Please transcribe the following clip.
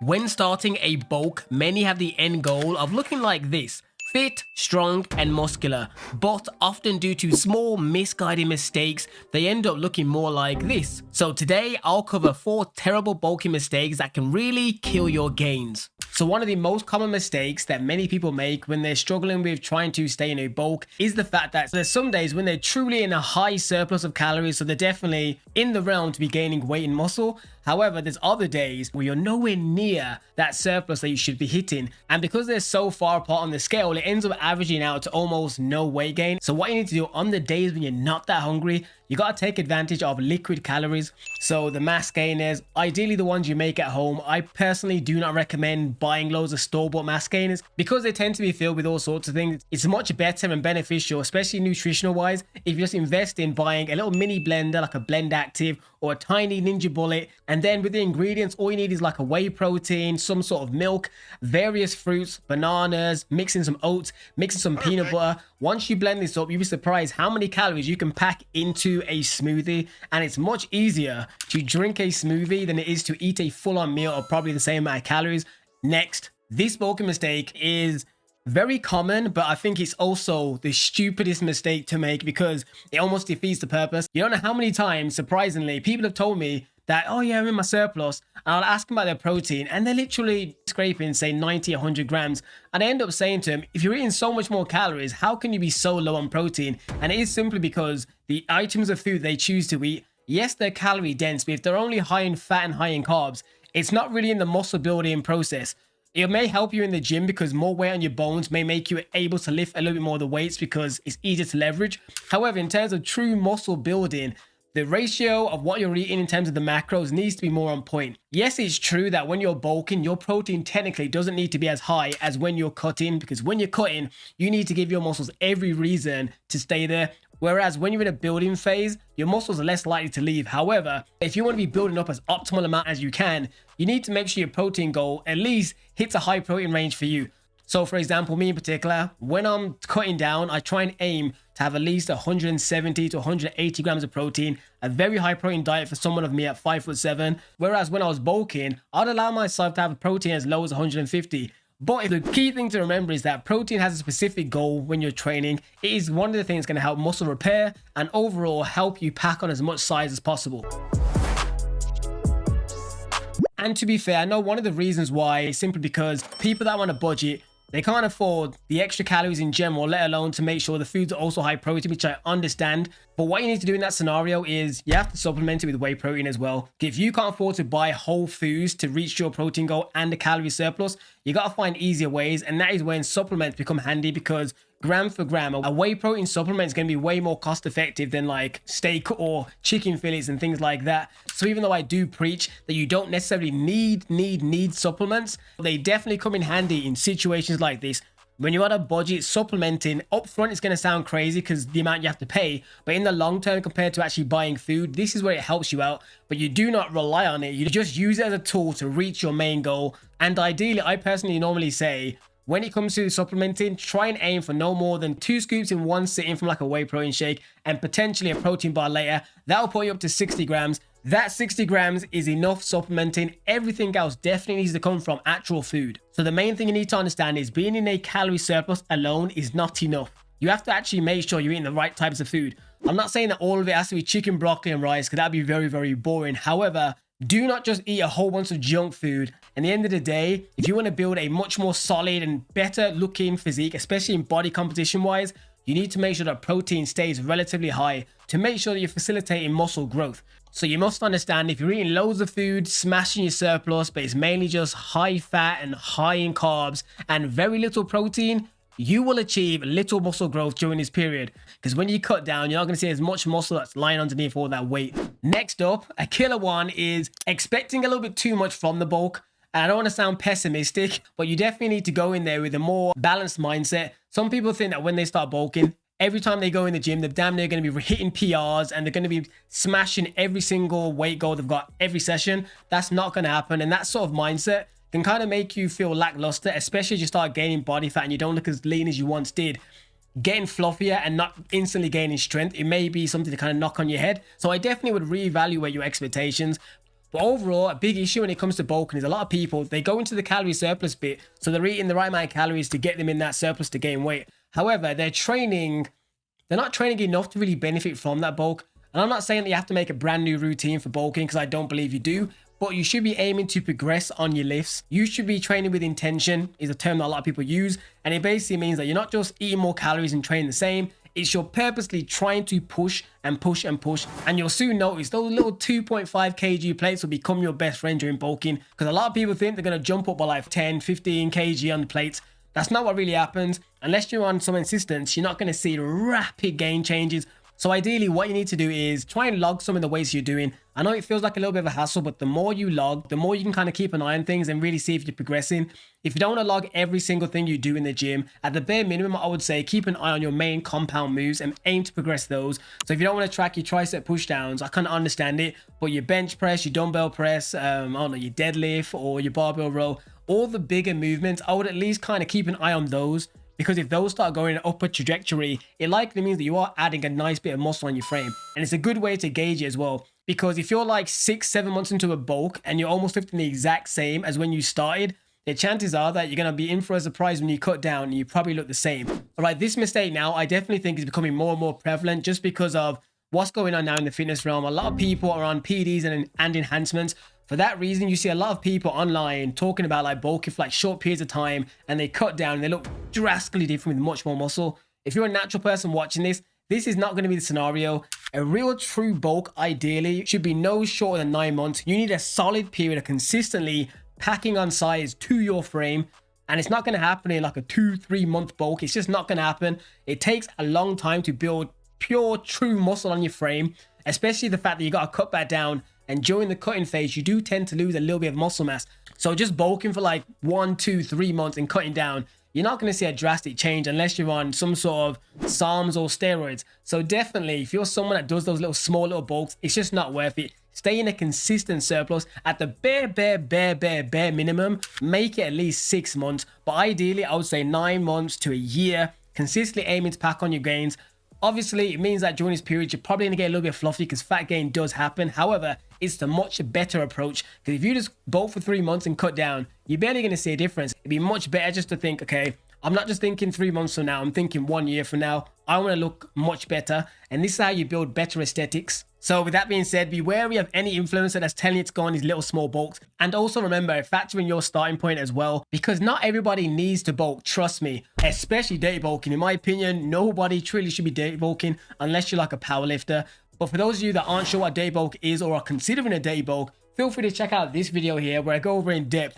When starting a bulk, many have the end goal of looking like this: fit, strong, and muscular, but often due to small misguided mistakes, they end up looking more like this. So today, I'll cover 4 terrible bulking mistakes that can really kill your gains. So one of the most common mistakes that many people make when they're struggling with trying to stay in a bulk is the fact that there's some days when they're truly in a high surplus of calories, so they're definitely in the realm to be gaining weight and muscle. However, there's other days where you're nowhere near that surplus that you should be hitting. And because they're so far apart on the scale, it ends up averaging out to almost no weight gain. So what you need to do on the days when you're not that hungry, you got to take advantage of liquid calories. So the mass gainers, ideally the ones you make at home. I personally do not recommend buying loads of store-bought mass gainers because they tend to be filled with all sorts of things. It's much better and beneficial, especially nutritional wise, if you just invest in buying a little mini blender like a Blend Active or a tiny Ninja Bullet, and then with the ingredients, all you need is like a whey protein, some sort of milk, various fruits, bananas, mixing some oats, mixing some peanut butter. Once you blend this up, you'll be surprised how many calories you can pack into a smoothie. And it's much easier to drink a smoothie than it is to eat a full-on meal of probably the same amount of calories. Next, this bulking mistake is very common, but I think it's also the stupidest mistake to make because it almost defeats the purpose. You don't know how many times, surprisingly, people have told me that, oh yeah, I'm in my surplus, and I'll ask them about their protein, and they're literally scraping, say, 90, 100 grams, and I end up saying to them, if you're eating so much more calories, how can you be so low on protein? And it is simply because the items of food they choose to eat, yes, they're calorie dense, but if they're only high in fat and high in carbs, it's not really in the muscle building process. It may help you in the gym because more weight on your bones may make you able to lift a little bit more of the weights because it's easier to leverage. However, in terms of true muscle building, the ratio of what you're eating in terms of the macros needs to be more on point. Yes, it's true that when you're bulking, your protein technically doesn't need to be as high as when you're cutting, because when you're cutting, you need to give your muscles every reason to stay there. Whereas when you're in a building phase, your muscles are less likely to leave. However, if you want to be building up as optimal amount as you can, you need to make sure your protein goal at least hits a high protein range for you. So for example, me in particular, when I'm cutting down, I try and aim to have at least 170 to 180 grams of protein, a very high protein diet for someone of me at 5'7". Whereas when I was bulking, I'd allow myself to have a protein as low as 150. But the key thing to remember is that protein has a specific goal when you're training. It is one of the things that's going to help muscle repair and overall help you pack on as much size as possible. And to be fair, I know one of the reasons why is simply because people that want a budget, they can't afford the extra calories in general, let alone to make sure the foods are also high protein, which I understand. But what you need to do in that scenario is you have to supplement it with whey protein as well. If you can't afford to buy whole foods to reach your protein goal and the calorie surplus, you got to find easier ways. And that is when supplements become handy because gram for gram, a whey protein supplement is going to be way more cost effective than like steak or chicken fillets and things like that. So even though I do preach that you don't necessarily need supplements, they definitely come in handy in situations like this. When you're at a budget, supplementing upfront is going to sound crazy because the amount you have to pay, but in the long term compared to actually buying food, this is where it helps you out. But you do not rely on it. You just use it as a tool to reach your main goal. And ideally, I personally normally say, when it comes to supplementing, try and aim for no more than 2 scoops in one sitting from like a whey protein shake and potentially a protein bar later. That'll put you up to 60 grams. That 60 grams is enough supplementing. Everything else definitely needs to come from actual food. So the main thing you need to understand is being in a calorie surplus alone is not enough. You have to actually make sure you're eating the right types of food. I'm not saying that all of it has to be chicken, broccoli, and rice because that'd be very, very boring. However, do not just eat a whole bunch of junk food. At the end of the day, if you want to build a much more solid and better looking physique, especially in body composition wise, you need to make sure that protein stays relatively high to make sure that you're facilitating muscle growth. So you must understand if you're eating loads of food, smashing your surplus, but it's mainly just high fat and high in carbs and very little protein, you will achieve little muscle growth during this period. Because when you cut down, you're not going to see as much muscle that's lying underneath all that weight. Next up, a killer one is expecting a little bit too much from the bulk. And I don't want to sound pessimistic, but you definitely need to go in there with a more balanced mindset. Some people think that when they start bulking, every time they go in the gym, they're damn near going to be hitting PRs and they're going to be smashing every single weight goal they've got every session. That's not going to happen. And that sort of mindset can kind of make you feel lackluster, especially as you start gaining body fat and you don't look as lean as you once did. Getting fluffier and not instantly gaining strength, it may be something to kind of knock on your head. So I definitely would reevaluate your expectations. But overall, a big issue when it comes to bulking is a lot of people, they go into the calorie surplus bit, so they're eating the right amount of calories to get them in that surplus to gain weight. However, they're not training enough to really benefit from that bulk. And I'm not saying that you have to make a brand new routine for bulking, because I don't believe you do, but you should be aiming to progress on your lifts. You should be training with intention, is a term that a lot of people use. And it basically means that you're not just eating more calories and training the same. It's you're purposely trying to push and push and push. And you'll soon notice those little 2.5 kg plates will become your best friend during bulking. Because a lot of people think they're going to jump up by like 10, 15 kg on the plates. That's not what really happens. Unless you're on some insistence, you're not going to see rapid gain changes. So ideally, what you need to do is try and log some of the weights you're doing. I know it feels like a little bit of a hassle, but the more you log, the more you can kind of keep an eye on things and really see if you're progressing. If you don't want to log every single thing you do in the gym, at the bare minimum, I would say keep an eye on your main compound moves and aim to progress those. So if you don't want to track your tricep push downs, I kind of understand it, but your bench press, your dumbbell press, I don't know, your deadlift or your barbell row, all the bigger movements, I would at least kind of keep an eye on those. Because if those start going an upward trajectory, it likely means that you are adding a nice bit of muscle on your frame. And it's a good way to gauge it as well. Because if you're like 6-7 months into a bulk and you're almost lifting the exact same as when you started, the chances are that you're going to be in for a surprise when you cut down and you probably look the same. All right, this mistake now, I definitely think is becoming more and more prevalent just because of what's going on now in the fitness realm. A lot of people are on PDs and enhancements. For that reason, you see a lot of people online talking about like bulking for like short periods of time and they cut down and they look drastically different with much more muscle. If you're a natural person watching this, this is not going to be the scenario. A real true bulk ideally should be no shorter than 9 months. You need a solid period of consistently packing on size to your frame. And it's not going to happen in like a 2-3 month bulk. It's just not going to happen. It takes a long time to build pure true muscle on your frame, especially the fact that you got to cut that down. And during the cutting phase, you do tend to lose a little bit of muscle mass. So just bulking for like 1, 2, 3 months and cutting down, you're not going to see a drastic change unless you're on some sort of SARMs or steroids. So definitely, if you're someone that does those small little bulks, it's just not worth it. Stay in a consistent surplus at the bare minimum. Make it at least 6 months. But ideally, I would say 9 months to a year. Consistently aiming to pack on your gains. Obviously, it means that during this period, you're probably going to get a little bit fluffy because fat gain does happen. However, it's the much better approach, because if you just bulk for 3 months and cut down, you're barely going to see a difference. It'd be much better just to think, okay, I'm not just thinking 3 months from now, I'm thinking 1 year from now. I want to look much better. And this is how you build better aesthetics. So with that being said, be wary of any influencer that's telling you to go on these little small bulks. And also remember, factor in your starting point as well, because not everybody needs to bulk, trust me, especially dirty bulking. In my opinion, nobody truly should be dirty bulking unless you're like a powerlifter. But for those of you that aren't sure what dirty bulk is or are considering a dirty bulk, feel free to check out this video here where I go over in depth